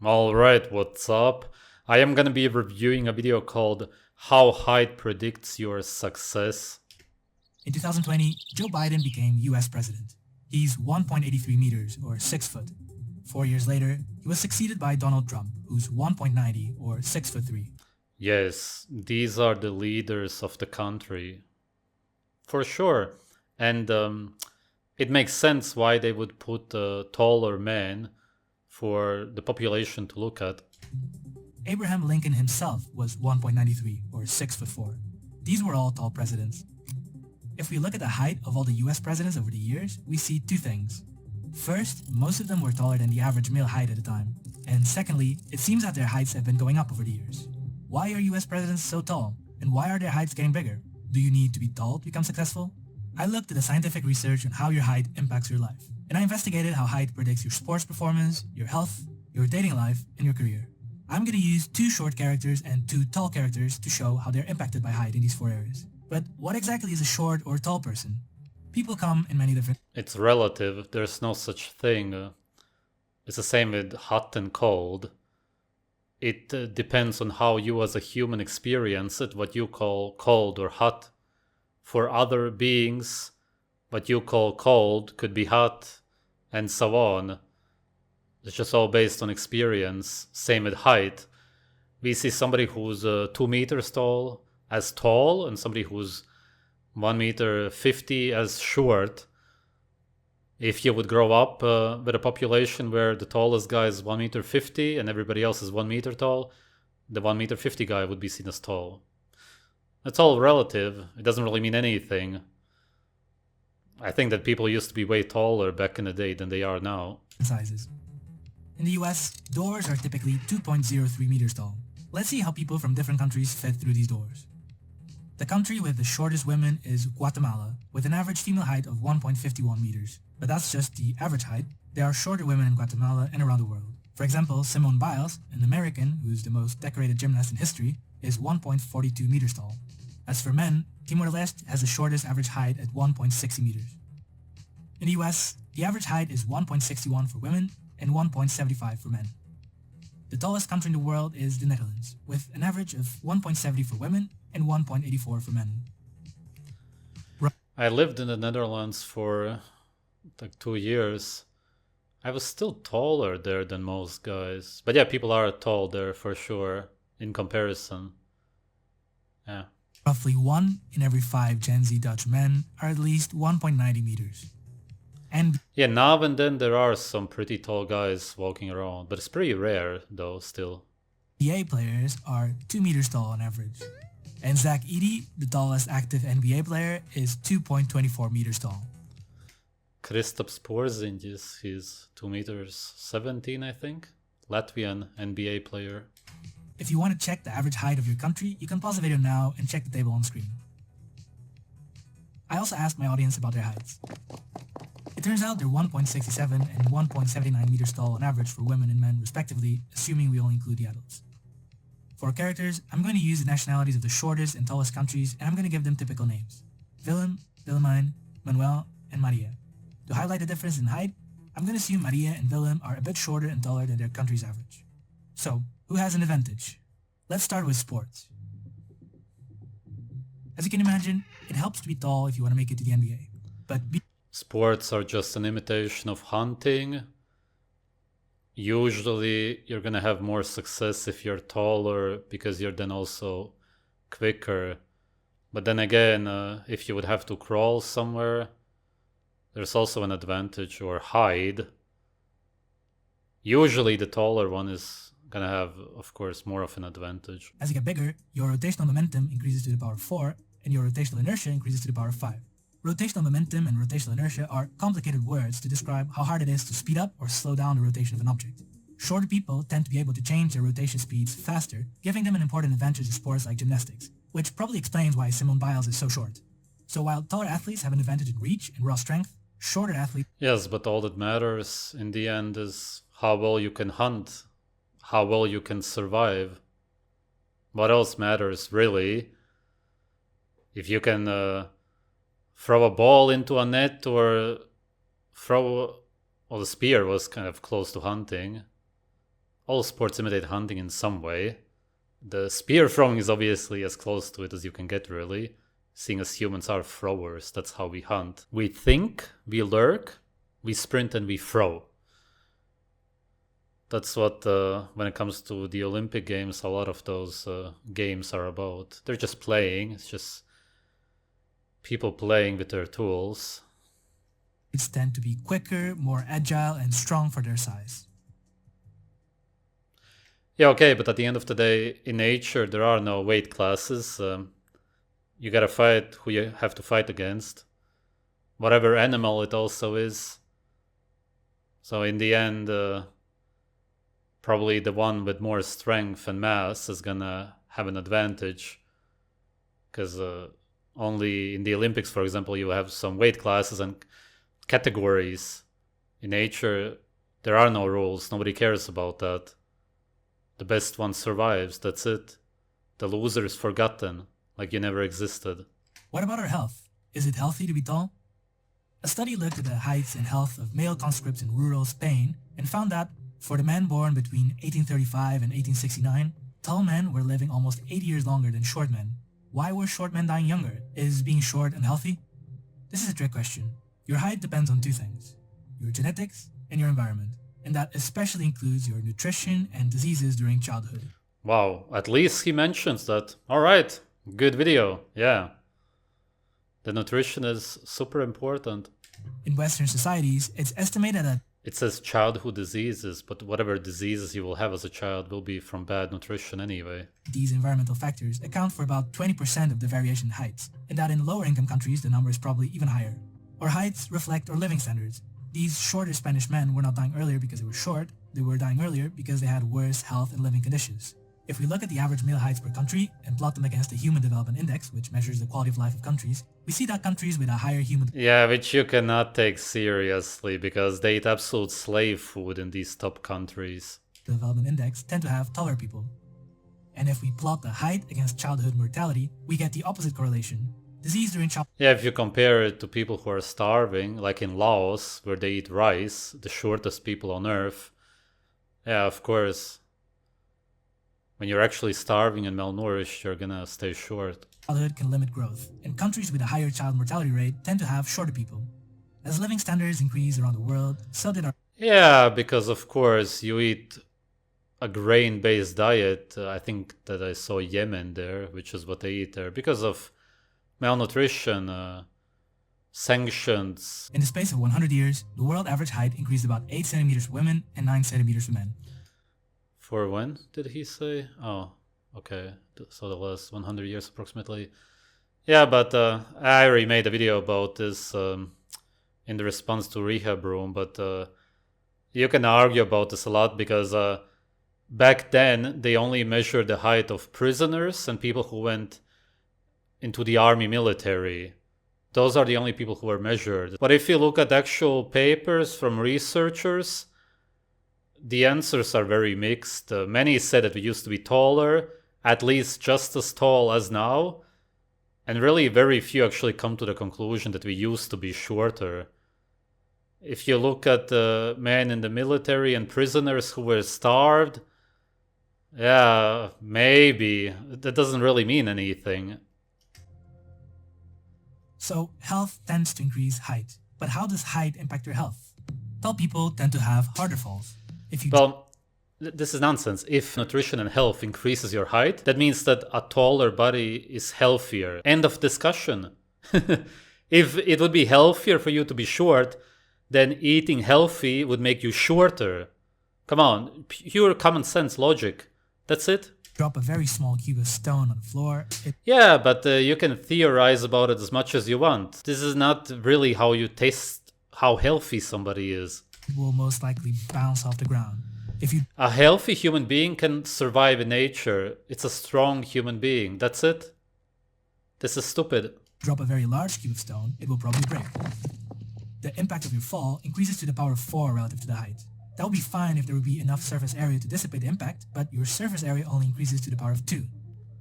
Alright, what's up? I am gonna be reviewing a video called How Height Predicts Your Success. In 2020, Joe Biden became US president. He's 1.83 meters, or 6 foot. 4 years later, he was succeeded by Donald Trump, who's 1.90, or 6 foot 3. Yes, these are the leaders of the country. For sure. And it makes sense why they would put a taller man for the population to look at. Abraham Lincoln himself was 1.93, or 6 foot 4. These were all tall presidents. If we look at the height of all the US presidents over the years, we see two things. First, most of them were taller than the average male height at the time. And secondly, it seems that their heights have been going up over the years. Why are US presidents so tall? And why are their heights getting bigger? Do you need to be tall to become successful? I looked at the scientific research on how your height impacts your life. And I investigated how height predicts your sports performance, your health, your dating life, and your career. I'm going to use two short characters and two tall characters to show how they're impacted by height in these four areas. But what exactly is a short or tall person? People come in many different... It's relative, there's no such thing. It's the same with hot and cold. It depends on how you as a human experience it, what you call cold or hot. For other beings, what you call cold could be hot, and so on. It's just all based on experience. Same with height. We see somebody who's 2 meters tall as tall, and somebody who's 1 meter 50 as short. If you would grow up with a population where the tallest guy is 1 meter 50 and everybody else is 1 meter tall, the 1 meter 50 guy would be seen as tall. It's all relative. It doesn't really mean anything. I think that people used to be way taller back in the day than they are now. sizes. In the US, doors are typically 2.03 meters tall. Let's see how people from different countries fit through these doors. The country with the shortest women is Guatemala, with an average female height of 1.51 meters. But that's just the average height. There are shorter women in Guatemala and around the world. For example, Simone Biles, an American who's the most decorated gymnast in history, is 1.42 meters tall. As for men, Timor-Leste has the shortest average height at 1.60 meters. In the US, the average height is 1.61 for women and 1.75 for men. The tallest country in the world is the Netherlands, with an average of 1.70 for women and 1.84 for men. I lived in the Netherlands for like 2 years. I was still taller there than most guys. But yeah, people are tall there for sure in comparison. Yeah. Roughly 1 in every 5 Gen Z Dutch men are at least 1.90 meters. And Yeah, now and then there are some pretty tall guys walking around, but it's pretty rare though still. NBA players are 2 meters tall on average. And Zach Edey, the tallest active NBA player, is 2.24 meters tall. Kristaps Porzingis, he's 2 meters 17, I think. Latvian NBA player. If you want to check the average height of your country, you can pause the video now and check the table on screen. I also asked my audience about their heights. It turns out they're 1.67 and 1.79 meters tall on average for women and men respectively, assuming we only include the adults. For characters, I'm going to use the nationalities of the shortest and tallest countries, and I'm going to give them typical names. Willem, Willemijn, Manuel, and Maria. To highlight the difference in height, I'm going to assume Maria and Willem are a bit shorter and taller than their country's average. So, who has an advantage? Let's start with sports. As you can imagine, it helps to be tall if you want to make it to the NBA. But Sports are just an imitation of hunting. Usually you're gonna have more success if you're taller because you're then also quicker. But then again, if you would have to crawl somewhere, there's also an advantage, or hide. Usually the taller one is gonna have, of course, more of an advantage. As you get bigger, your rotational momentum increases to the power of 4, and your rotational inertia increases to the power of 5. Rotational momentum and rotational inertia are complicated words to describe how hard it is to speed up or slow down the rotation of an object. Shorter people tend to be able to change their rotation speeds faster, giving them an important advantage in sports like gymnastics, which probably explains why Simone Biles is so short. So while taller athletes have an advantage in reach and raw strength, shorter athletes... Yes, but all that matters in the end is how well you can hunt, how well you can survive. What else matters, really? If you can throw a ball into a net or throw... Well, the spear was kind of close to hunting. all sports imitate hunting in some way. The spear throwing is obviously as close to it as you can get, really. Seeing as humans are throwers, that's how we hunt. We think, we lurk, we sprint, and we throw. That's what, when it comes to the Olympic Games, a lot of those games are about. They're just playing. It's just people playing with their tools. Tend to be quicker, more agile, and strong for their size. Yeah, okay, but at the end of the day, in nature, there are no weight classes. You gotta fight who you have to fight against. Whatever animal it also is. So in the end, probably the one with more strength and mass is gonna have an advantage. Because only in the Olympics, for example, you have some weight classes and categories. In nature, there are no rules. Nobody cares about that. The best one survives. That's it. The loser is forgotten, like you never existed. What about our health? Is it healthy to be tall? A study looked at the heights and health of male conscripts in rural Spain and found that for the men born between 1835 and 1869, tall men were living almost 8 years longer than short men. Why were short men dying younger? Is being short unhealthy? This is a trick question. Your height depends on two things: your genetics and your environment, and that especially includes your nutrition and diseases during childhood. Wow, at least he mentions that. Alright, good video, yeah. The nutrition is super important. In Western societies, it's estimated that it says childhood diseases, but whatever diseases you will have as a child will be from bad nutrition anyway. These environmental factors account for about 20% of the variation in heights, and that in lower income countries the number is probably even higher. Our heights reflect our living standards. These shorter Spanish men were not dying earlier because they were short, they were dying earlier because they had worse health and living conditions. If we look at the average male heights per country and plot them against the Human Development Index, which measures the quality of life of countries, we see that countries with a higher human... Yeah, which you cannot take seriously because they eat absolute slave food in these top countries. Development Index tend to have taller people. And if we plot the height against childhood mortality, we get the opposite correlation. Disease during childhood... Yeah, if you compare it to people who are starving, like in Laos, where they eat rice, the shortest people on earth, yeah, of course. When you're actually starving and malnourished, you're gonna stay short. Childhood can limit growth, and countries with a higher child mortality rate tend to have shorter people. As living standards increase around the world, so did our... Yeah, because of course you eat a grain-based diet. I think that I saw Yemen there, which is what they eat there. Because of malnutrition, sanctions. In the space of 100 years, the world average height increased about 8 centimeters for women and 9 centimeters for men. For when did he say? Oh, okay. So the last 100 years approximately. Yeah, but I already made a video about this in the response to Rehab Room, but you can argue about this a lot because back then they only measured the height of prisoners and people who went into the army military. Those are the only people who were measured. But if you look at actual papers from researchers, the answers are very mixed. Many said that we used to be taller, at least just as tall as now. And really very few actually come to the conclusion that we used to be shorter. If you look at men in the military and prisoners who were starved, yeah, maybe. That doesn't really mean anything. So health tends to increase height. But how does height impact your health? Tall people tend to have harder falls. Well, this is nonsense. If nutrition and health increases your height, that means that a taller body is healthier. End of discussion. If it would be healthier for you to be short, then eating healthy would make you shorter. Come on, pure common sense logic. That's it. Drop a very small cube of stone on the floor. Yeah, but you can theorize about it as much as you want. This is not really how you test how healthy somebody is. It will most likely bounce off the ground. A healthy human being can survive in nature. It's a strong human being. That's it. This is stupid. Drop a very large cube of stone, it will probably break. The impact of your fall increases to the power of 4 relative to the height. That would be fine if there would be enough surface area to dissipate the impact, but your surface area only increases to the power of 2.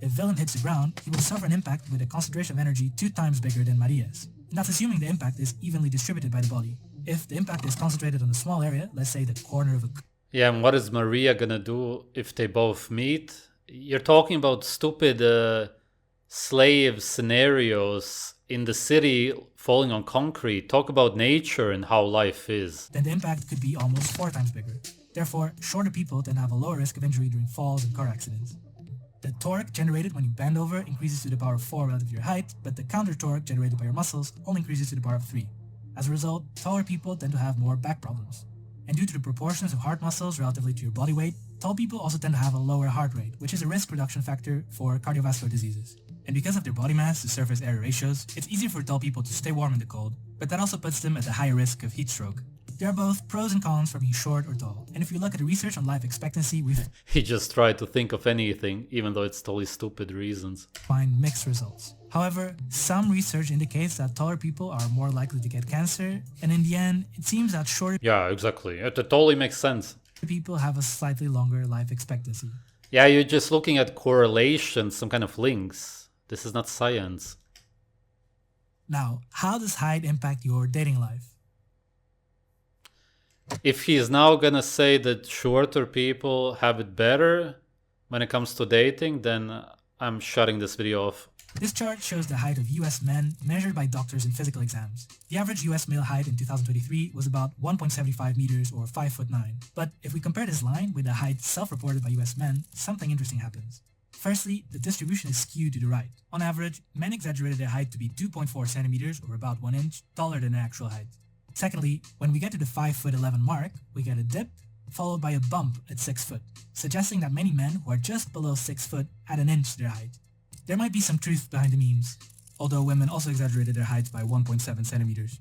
If Willem hits the ground, he will suffer an impact with a concentration of energy 2 times bigger than Maria's. And that's assuming the impact is evenly distributed by the body. If the impact is concentrated on a small area, let's say the corner of a... Yeah, and what is Maria gonna do if they both meet? You're talking about stupid slave scenarios in the city falling on concrete. Talk about nature and how life is. then the impact could be almost 4 times bigger. Therefore, shorter people tend to have a lower risk of injury during falls and car accidents. The torque generated when you bend over increases to the power of 4 relative to your height, but the counter torque generated by your muscles only increases to the power of 3. As a result, taller people tend to have more back problems. And due to the proportions of heart muscles relatively to your body weight, tall people also tend to have a lower heart rate, which is a risk reduction factor for cardiovascular diseases. And because of their body mass to surface area ratios, it's easier for tall people to stay warm in the cold, but that also puts them at a higher risk of heat stroke. There are both pros and cons for being short or tall, and if you look at the research on life expectancy, we He just tried to think of anything, even though it's totally stupid reasons. find mixed results. However, some research indicates that taller people are more likely to get cancer, and in the end, it seems that shorter Yeah, exactly. It totally makes sense. people have a slightly longer life expectancy. Yeah, you're just looking at correlations, some kind of links. This is not science. Now, how does height impact your dating life? If he's now gonna say that shorter people have it better when it comes to dating, then I'm shutting this video off. This chart shows the height of US men measured by doctors in physical exams. The average US male height in 2023 was about 1.75 meters or 5'9". But if we compare this line with the height self-reported by US men, something interesting happens. Firstly, the distribution is skewed to the right. On average, men exaggerated their height to be 2.4 centimeters or about 1 inch taller than their actual height. Secondly, when we get to the 5'11" mark, we get a dip, followed by a bump at 6 foot, suggesting that many men who are just below 6 foot add an inch to their height. There might be some truth behind the memes, although women also exaggerated their heights by 1.7 centimeters.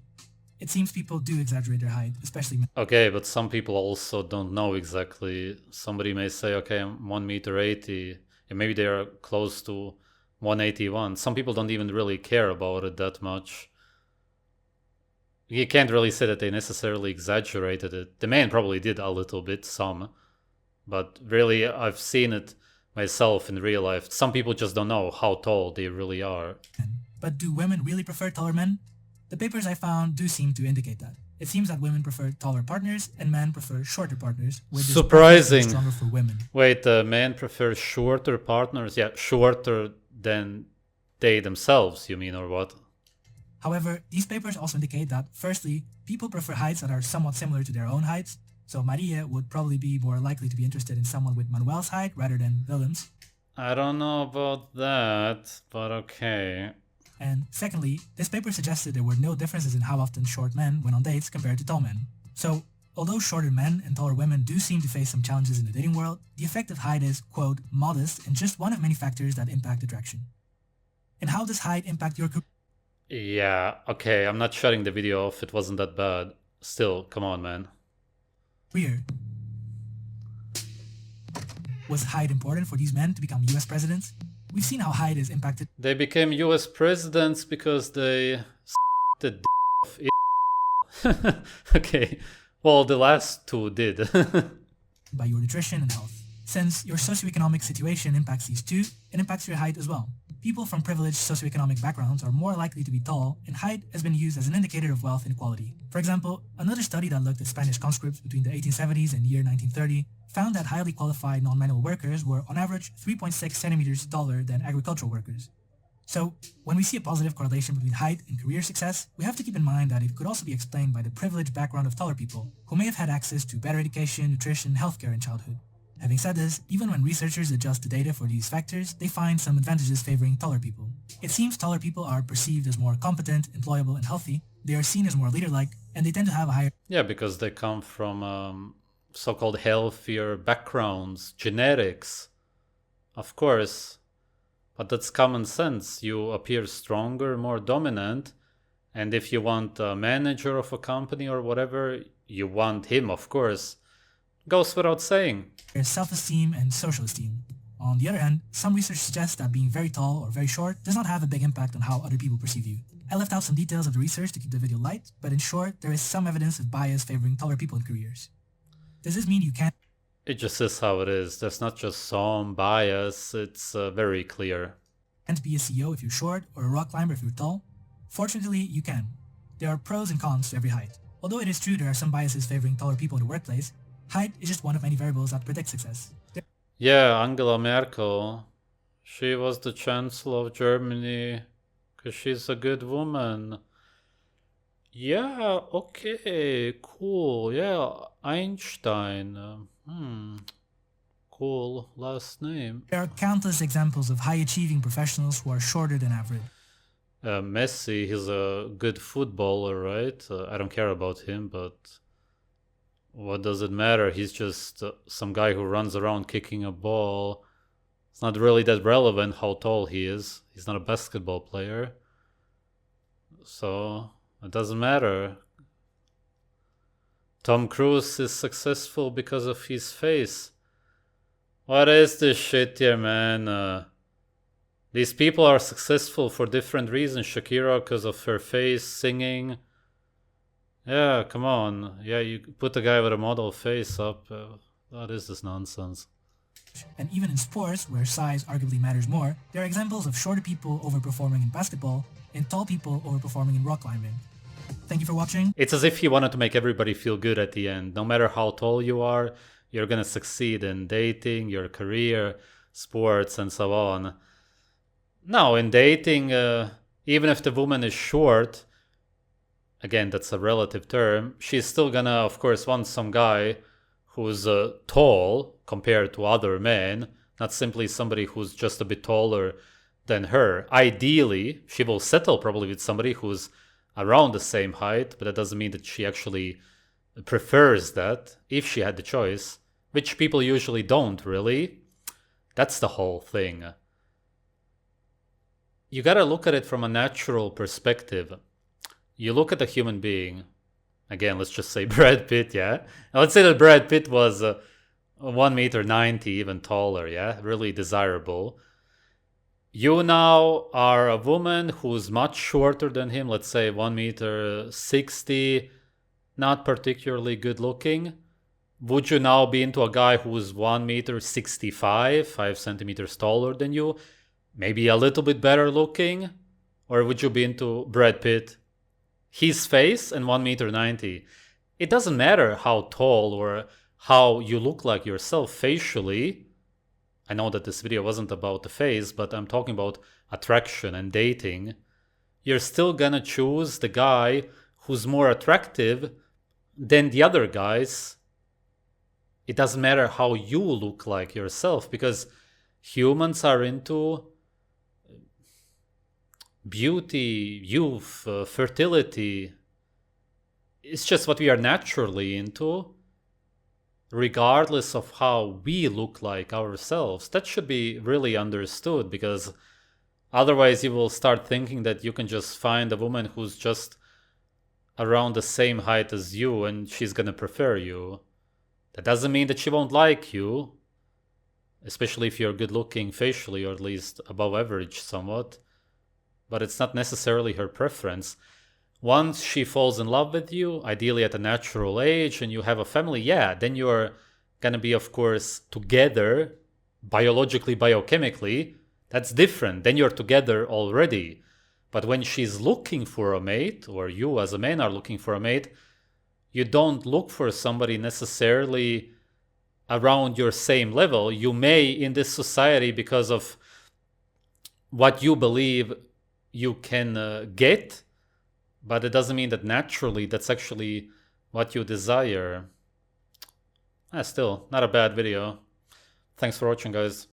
It seems people do exaggerate their height, especially men. Okay, but some people also don't know exactly. Somebody may say, okay, I'm 1 meter 80, and maybe they are close to 181. Some people don't even really care about it that much. You can't really say that they necessarily exaggerated it. The man probably did a little bit, some. But really, I've seen it myself in real life. Some people just don't know how tall they really are. But do women really prefer taller men? The papers I found do seem to indicate that. It seems that women prefer taller partners and men prefer shorter partners, with this preference being Surprising. stronger for women. Wait, men prefer shorter partners? Yeah, shorter than they themselves, you mean, or what? However, these papers also indicate that, firstly, people prefer heights that are somewhat similar to their own heights, so Maria would probably be more likely to be interested in someone with Manuel's height rather than Willem's. I don't know about that, but okay. And secondly, this paper suggested there were no differences in how often short men went on dates compared to tall men. So, although shorter men and taller women do seem to face some challenges in the dating world, the effect of height is, quote, modest and just one of many factors that impact attraction. And how does height impact your career? Yeah, okay, I'm not shutting the video off. It wasn't that bad. Still, come on, man. Was height important for these men to become US presidents? We've seen how height is impacted They became US presidents because they the d of Okay, well, the last two did. by your nutrition and health. Since your socioeconomic situation impacts these two, it impacts your height as well. People from privileged socioeconomic backgrounds are more likely to be tall, and height has been used as an indicator of wealth inequality. For example, another study that looked at Spanish conscripts between the 1870s and the year 1930 found that highly qualified non-manual workers were on average 3.6 centimeters taller than agricultural workers. So, when we see a positive correlation between height and career success, we have to keep in mind that it could also be explained by the privileged background of taller people, who may have had access to better education, nutrition, healthcare in childhood. Having said this, even when researchers adjust the data for these factors, they find some advantages favoring taller people. It seems taller people are perceived as more competent, employable, and healthy, they are seen as more leader-like, and they tend to have a higher Yeah, because they come from so-called healthier backgrounds, genetics. Of course. But that's common sense. You appear stronger, more dominant, and if you want a manager of a company or whatever, you want him, of course. Goes without saying. self-esteem and social esteem. On the other hand, some research suggests that being very tall or very short does not have a big impact on how other people perceive you. I left out some details of the research to keep the video light, but in short, there is some evidence of bias favoring taller people in careers. Does this mean you can't It just is how it is. There's not just some bias, it's very clear. be a CEO if you're short or a rock climber if you're tall? Fortunately, you can. There are pros and cons to every height. Although it is true there are some biases favoring taller people in the workplace, Height is just one of many variables that predict success. Yeah, Angela Merkel. She was the Chancellor of Germany because she's a good woman. Yeah, okay, cool. Yeah, Einstein. Cool last name. There are countless examples of high-achieving professionals who are shorter than average. Messi, he's a good footballer, right? I don't care about him, but what does it matter? He's just some guy who runs around kicking a ball. It's not really that relevant how tall he is. He's not a basketball player. So it doesn't matter. Tom Cruise is successful because of his face. What is this shit here, man? These people are successful for different reasons. Shakira because of her face, singing. Yeah, come on. Yeah, you put a guy with a model face up. What is this nonsense? And even in sports, where size arguably matters more, there are examples of shorter people overperforming in basketball and tall people overperforming in rock climbing. Thank you for watching. It's as if he wanted to make everybody feel good at the end. No matter how tall you are, you're gonna succeed in dating, your career, sports, and so on. No, in dating, even if the woman is short, again, that's a relative term, she's still gonna, of course, want some guy who's tall compared to other men, not simply somebody who's just a bit taller than her. Ideally, she will settle probably with somebody who's around the same height, but that doesn't mean that she actually prefers that if she had the choice, which people usually don't, really. That's the whole thing. You gotta look at it from a natural perspective. You look at a human being. Again, let's just say Brad Pitt, yeah? Now let's say that Brad Pitt was 1 meter 90, even taller, yeah? Really desirable. You now are a woman who's much shorter than him, let's say 1 meter 60, not particularly good looking. Would you now be into a guy who's 1 meter 65, 5 centimeters taller than you? Maybe a little bit better looking? Or would you be into Brad Pitt? His face and 1 meter 90. It doesn't matter how tall or how you look like yourself facially. I know that this video wasn't about the face, but I'm talking about attraction and dating. You're still gonna choose the guy who's more attractive than the other guys. It doesn't matter how you look like yourself, because humans are into beauty, youth, fertility. It's just what we are naturally into, regardless of how we look like ourselves. That should be really understood, because otherwise you will start thinking that you can just find a woman who's just around the same height as you and she's gonna prefer you. That doesn't mean that she won't like you, especially if you're good looking facially, or at least above average somewhat. But it's not necessarily her preference. Once she falls in love with you, ideally at a natural age, and you have a family, yeah, then you're gonna be, of course, together, biologically, biochemically. That's different. Then you're together already. But when she's looking for a mate, or you as a man are looking for a mate, you don't look for somebody necessarily around your same level. You may in this society, because of what you believe you can get, but it doesn't mean that naturally that's actually what you desire. Still, not a bad video. Thanks for watching, guys.